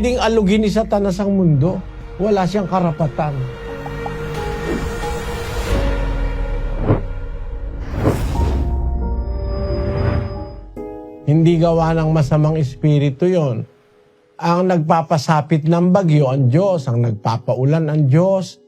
pwedeng alugin ni Satanas ang mundo. Wala siyang karapatan. Hindi gawa ng masamang espiritu yon. Ang nagpapasapit ng bagyo, ang Diyos. Ang nagpapaulan, ang Diyos.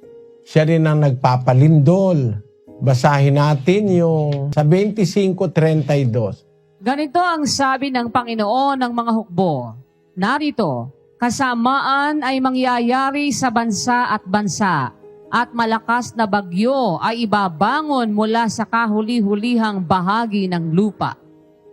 Siya rin ang nagpapalindol. Basahin natin yung sa 25:32. Ganito ang sabi ng Panginoon ng mga hukbo. Narito, kasamaan ay mangyayari sa bansa at malakas na bagyo ay ibabangon mula sa kahuli-hulihang bahagi ng lupa.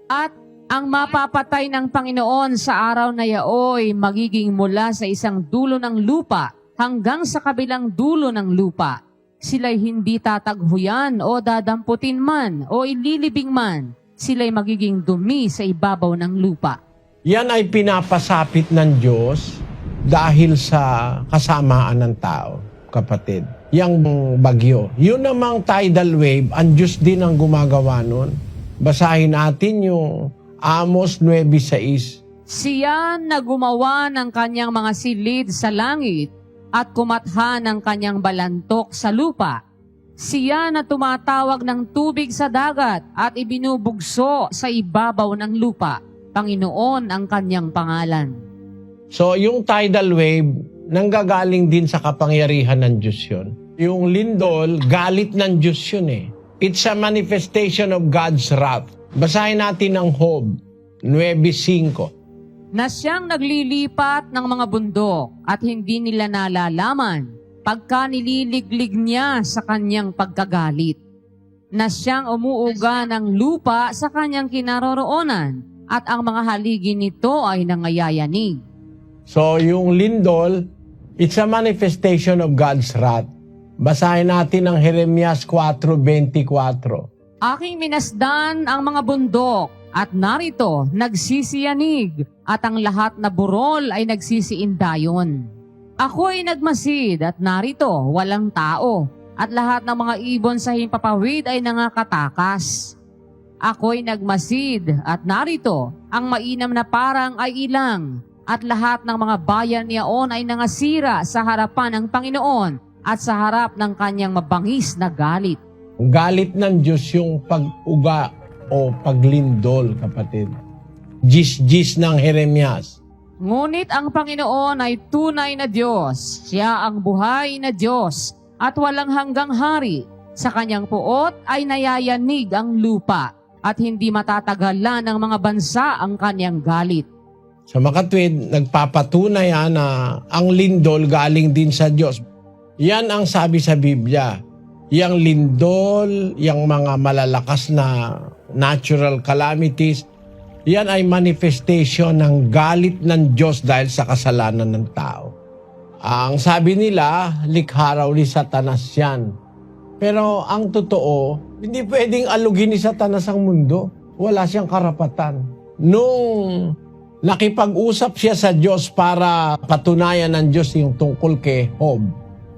At ang mapapatay ng Panginoon sa araw na yaoy magiging mula sa isang dulo ng lupa hanggang sa kabilang dulo ng lupa. Sila'y hindi tataghuyan o dadamputin man o ililibing man. Sila'y magiging dumi sa ibabaw ng lupa. Yan ay pinapasapit ng Diyos dahil sa kasamaan ng tao, kapatid. Yang bagyo. Yun namang tidal wave, ang Diyos din ang gumagawa nun. Basahin natin yung Amos 9:6. Siya na gumawa ng kanyang mga silid sa langit at kumatha ng kanyang balantok sa lupa. Siya na tumatawag ng tubig sa dagat at ibinubugso sa ibabaw ng lupa. Panginoon ang kanyang pangalan. So yung tidal wave, nanggagaling din sa kapangyarihan ng Diyos yun. Yung lindol, galit ng Diyos yun eh. It's a manifestation of God's wrath. Basahin natin ang Job 9:5. Na siyang naglilipat ng mga bundok at hindi nila nalalaman pagka nililiglig niya sa kanyang pagkagalit. Na siyang umuuga ng lupa sa kanyang kinaroroonan at ang mga haligi nito ay nangayayanig. So yung lindol, it's a manifestation of God's wrath. Basahin natin ang Jeremias 4:24. Aking minasdan ang mga bundok at narito nagsisiyanig at ang lahat na burol ay nagsisiindayon. Ako'y nagmasid at narito walang tao at lahat ng mga ibon sa himpapawid ay nangakatakas. Ako'y nagmasid at narito ang mainam na parang ay ilang at lahat ng mga bayan niyaon ay nangasira sa harapan ng Panginoon at sa harap ng kanyang mabangis na galit. Galit ng Diyos yung pag-uga o paglindol, kapatid. Gis-gis ng Jeremias. Ngunit ang Panginoon ay tunay na Diyos. Siya ang buhay na Diyos at walang hanggang hari. Sa kanyang puot ay nayayanig ang lupa at hindi matatagalan ng mga bansa ang kanyang galit. Sa makatwid, nagpapatunay na ang lindol galing din sa Diyos. Yan ang sabi sa Biblia. Yang lindol, yang mga malalakas na natural calamities, yan ay manifestation ng galit ng Diyos dahil sa kasalanan ng tao. Ang sabi nila, likha raw ni Satanas yan. Pero ang totoo, hindi pwedeng alugin ni Satanas ang mundo. Wala siyang karapatan. Nung nakipag-usap siya sa Diyos para patunayan ng Diyos yung tungkol kay Job,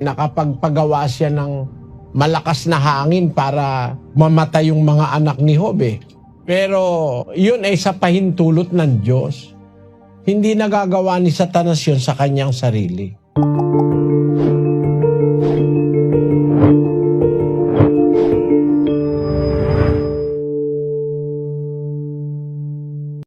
nakapagpagawa siya ng malakas na hangin para mamatay yung mga anak ni Job eh. Pero yun ay sa pahintulot ng Diyos. Hindi nagagawa ni Satanas yun sa kanyang sarili.